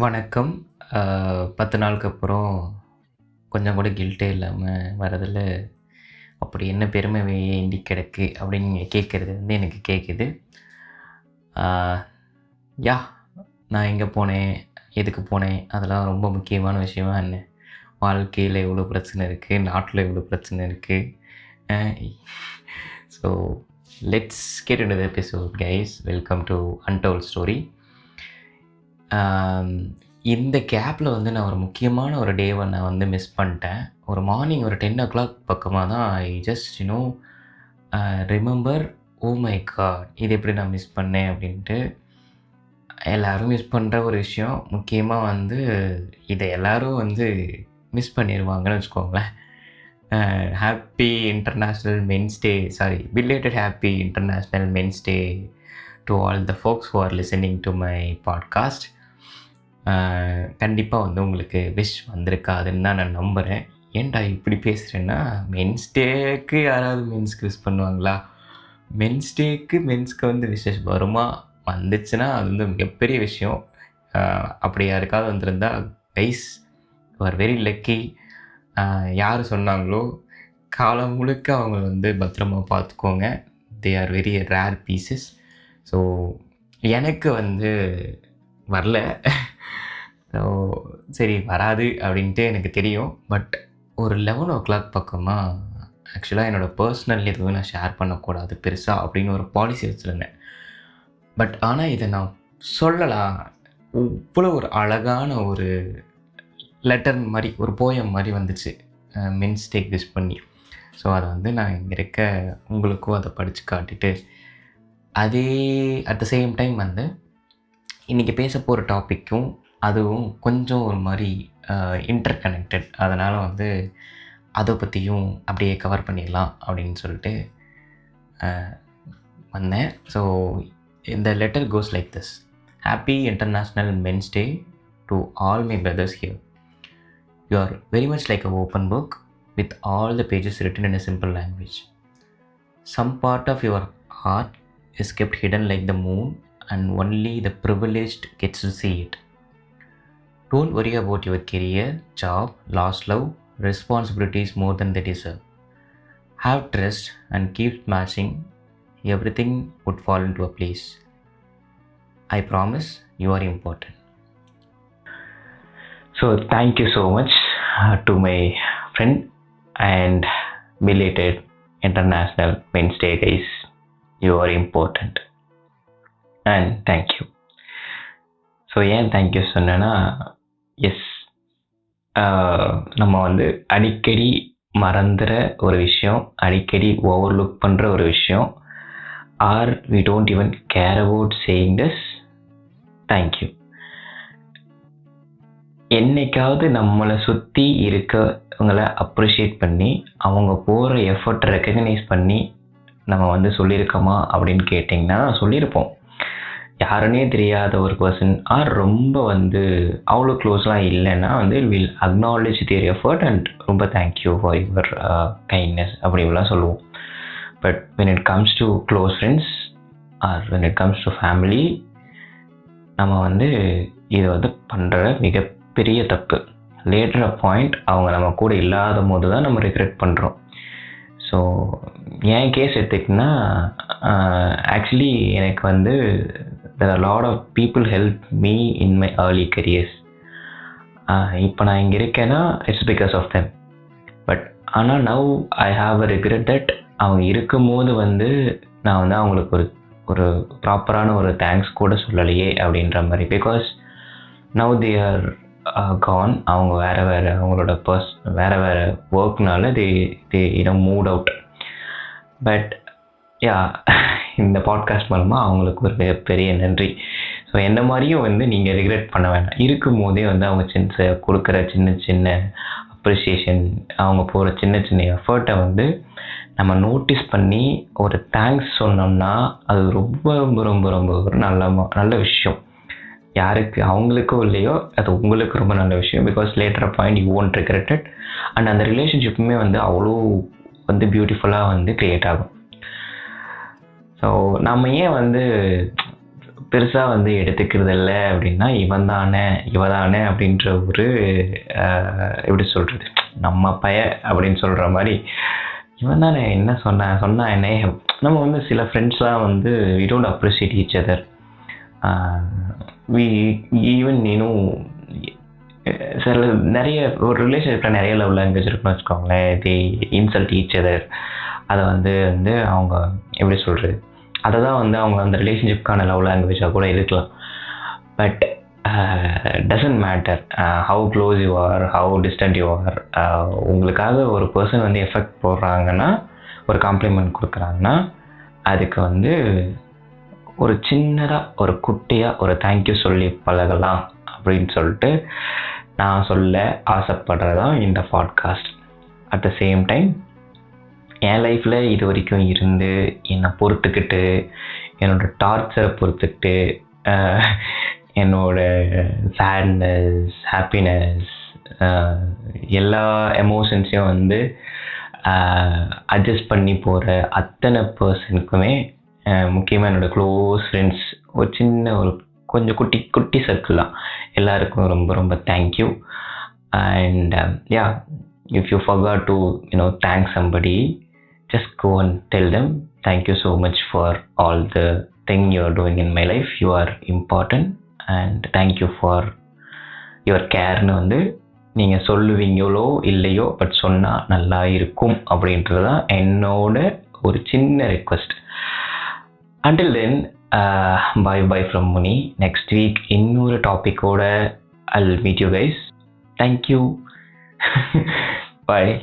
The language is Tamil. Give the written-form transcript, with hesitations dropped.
வணக்கம். 10 நாளுக்கு அப்புறம் கொஞ்சம் கூட கில்ட்டே இல்லாம வரதில, அப்படி என்ன பெருமை வேண்டி கிடக்கு அப்படின்னு நீங்க கேட்கறது வந்து எனக்கு கேட்குது. ஆ யாஹ்! நான் எங்க போனேன்? எதுக்கு போனேன்? அதெல்லாம் ரொம்ப முக்கியமான விஷயமா என்ன? வாழ்க்கையில எவ்வளோ பிரச்சனை இருக்கு, நாட்ல எவ்வளோ பிரச்சனை இருக்கு. Uh so let's get into the episode guys. Welcome to untold story. இந்த கேப்பில் வந்து நான் ஒரு முக்கியமான ஒரு டேவை நான் வந்து மிஸ் பண்ணிட்டேன். ஒரு மார்னிங் ஒரு 10:00 பக்கமா தான் I just remember, oh my God! இது எப்படி நான் மிஸ் பண்ணேன் அப்படின்ட்டு. எல்லாரும் மிஸ் பண்ணுற ஒரு விஷயம். முக்கியமா வந்து இதை எல்லாரும் வந்து மிஸ் பண்ணிருவாங்கன்னு வச்சுக்கோங்களேன். Happy international men's day, sorry, belated happy international men's day to all the folks who are listening to my podcast. கண்டிப்பாக வந்து உங்களுக்கு விஷ் வந்திருக்காதுன்னு தான் நான் நம்புகிறேன். ஏன்டா இப்படி பேசுகிறேன்னா, மென்ஸ் டேக்கு யாராவது மென்ஸ்க்கு விஷ் பண்ணுவாங்களா? மென்ஸ் டேக்கு மென்ஸ்க்கு வந்து விஷஸ் வருமா? வந்துச்சுன்னா அது வந்து மிகப்பெரிய விஷயம். அப்படி யாருக்காவது வந்திருந்தா guys, you are very lucky. யார் சொன்னாங்களோ காலம் முழுக்க அவங்க வந்து பத்திரமா பார்த்துக்கோங்க. They are very rare pieces. So எனக்கு வந்து வரல. ஸோ சரி, வராது அப்படின்ட்டு எனக்கு தெரியும். பட் ஒரு 11:00 பக்கமா ஆக்சுவலாக என்னோடய பர்சனல் எதுவும் நான் ஷேர் பண்ணக்கூடாது பெருசாக அப்படின்னு ஒரு பாலிசி வச்சுருந்தேன். பட் ஆனால் இதை நான் சொல்லலாம். இவ்வளோ ஒரு அழகான ஒரு லெட்டர் மாதிரி, ஒரு போயம் மாதிரி வந்துச்சு மென்ஸ் டேக்கு விஷ் பண்ணி. ஸோ அதை வந்து நான் இங்கே இருக்க உங்களுக்கும் அதை படித்து காட்டிட்டு, அதே அட் த சேம் டைம் வந்து இன்றைக்கி பேச போகிற டாப்பிக்கும் அதுவும் கொஞ்சம் ஒரு மாதிரி இன்டர் கனெக்டட். அதனால் வந்து அதை பற்றியும் அப்படியே கவர் பண்ணிடலாம் அப்படின்னு சொல்லிட்டு வந்தேன். ஸோ இந்த letter goes like this. Happy international men's day to all my brothers here. You are very much like a open book with all the pages written in a simple language. Some part of your heart is kept hidden like the moon, and only the privileged gets to see it. Don't worry about your career, job, lost love, responsibilities more than they deserve. Have trust and keep smashing. Everything would fall into a place. I promise you are important. So thank you so much to my friend and belated International Men's Day guys. You are important and thank you. So ஏன் தேங்க்யூ சொன்னேன்னா, எஸ், நம்ம வந்து அடிக்கடி மறந்துற ஒரு விஷயம், அடிக்கடி ஓவர்லுக் பண்ணுற ஒரு விஷயம், or we don't even care about saying this thank you. என்னைக்காவது நம்மளை சுற்றி இருக்கவங்களை அப்ரிஷியேட் பண்ணி அவங்க போகிற எஃபர்ட்டை ரெக்கக்னைஸ் பண்ணி நம்ம வந்து சொல்லியிருக்கோமா அப்படின்னு கேட்டிங்கன்னா சொல்லியிருப்போம். யாருன்னே தெரியாத ஒரு பர்சன் ஆர் ரொம்ப வந்து அவ்வளோ க்ளோஸ்லாம் இல்லைன்னா வந்து will acknowledge their effort and ரொம்ப தேங்க்யூ ஃபார் யுவர் கைண்ட்னஸ் அப்படின்லாம் சொல்லுவோம். But when it comes to close friends or when it comes to family, நம்ம வந்து இதை வந்து பண்ணுற மிகப்பெரிய தப்பு. லேட்டர் பாயிண்ட் அவங்க நம்ம கூட இல்லாத போது தான் நம்ம ரிக்ரெட் பண்ணுறோம். ஸோ என் கேஸ் எடுத்துக்கிட்டிங்கன்னா, ஆக்சுவலி எனக்கு வந்து there are a lot of people help me in my early careers. இப்போ நான் இங்கே இருக்கேன்னா it's because of them. But ஆனால் now I have a regret that அவங்க இருக்கும்போது வந்து நான் வந்து அவங்களுக்கு ஒரு ப்ராப்பரான ஒரு தேங்க்ஸ் கூட சொல்லலையே அப்படின்ற மாதிரி. Because now they are gone. அவங்க வேறு அவங்களோட வேறு ஒர்க்னால they moved out. But yeah, இந்த பாட்காஸ்ட் மூலமாக அவங்களுக்கு ஒரு பெரிய நன்றி. ஸோ என்ன மாதிரியும் வந்து நீங்கள் ரிக்ரெட் பண்ண வேண்டாம். இருக்கும்போதே வந்து அவங்க கொடுக்குற சின்ன அப்ரிசியேஷன், அவங்க போகிற சின்ன எஃபர்ட்டை வந்து நம்ம நோட்டீஸ் பண்ணி ஒரு தேங்க்ஸ் சொன்னோம்னா அது ரொம்ப ரொம்ப ரொம்ப ரொம்ப ஒரு நல்ல விஷயம். யாருக்கு அவங்களுக்கோ இல்லையோ அது உங்களுக்கு ரொம்ப நல்ல விஷயம். Because later point you won't regret it. And அந்த ரிலேஷன்ஷிப்புமே வந்து அவ்வளோ வந்து பியூட்டிஃபுல்லாக வந்து க்ரியேட் ஆகும். ஸோ நம்ம ஏன் வந்து பெருசாக வந்து எடுத்துக்கிறது இல்லை அப்படின்னா இவன் தானே இவ தானே அப்படின்ற ஒரு எப்படி சொல்கிறது, நம்ம பய அப்படின்னு சொல்கிற மாதிரி இவன் தானே என்ன சொன்னா என்ன. நம்ம வந்து சில ஃப்ரெண்ட்ஸ்லாம் வந்து we don't appreciate each other. We even சில நிறைய ஒரு ரிலேஷன்ஷிப்பில் நிறைய லவ் லாங்குவேஜ் இருக்குன்னு வச்சுக்கோங்களேன். They insult each other. அதை வந்து அவங்க எப்படி சொல்கிறது, அதை தான் வந்து அவங்க அந்த ரிலேஷன்ஷிப்கான லவ் லாங்குவேஜாக கூட இருக்கலாம். But doesn't matter how close you are, how distant you are. உங்களுக்காக ஒரு பர்சன் வந்து எஃபெக்ட் போடுறாங்கன்னா, ஒரு காம்ப்ளிமெண்ட் கொடுக்குறாங்கன்னா, அதுக்கு வந்து ஒரு சின்னதாக ஒரு குட்டியாக ஒரு தேங்க்யூ சொல்லி பழகலாம் அப்படின்னு சொல்லிட்டு நான் சொல்ல ஆசைப்படுறதான் இந்த podcast. At the same time என் லைஃப்பில் இது வரைக்கும் இருந்து என்னை பொறுத்துக்கிட்டு, என்னோடய டார்ச்சரை பொறுத்துக்கிட்டு, என்னோட சேட்னஸ், ஹாப்பினஸ், எல்லா எமோஷன்ஸையும் வந்து அட்ஜஸ்ட் பண்ணி போகிற அத்தனை பர்சனுக்குமே, முக்கியமாக என்னோடய க்ளோஸ் ஃப்ரெண்ட்ஸ், ஒரு சின்ன ஒரு கொஞ்சம் குட்டி குட்டி சர்க்கிள் தான், எல்லாருக்கும் ரொம்ப ரொம்ப thank you. And yeah, if you forgot to thank somebody, just go and tell them thank you so much for all the thing you are doing in my life. You are important and thank you for your care னு வந்து நீங்கள் சொல்லுவீங்களோ இல்லையோ, பட் சொன்னால் நல்லா இருக்கும் அப்படின்றது தான் என்னோட ஒரு சின்ன request. until then, bye from Muni. next week இன்னொரு டாபிக்கோட I'll meet you guys. thank you. Bye.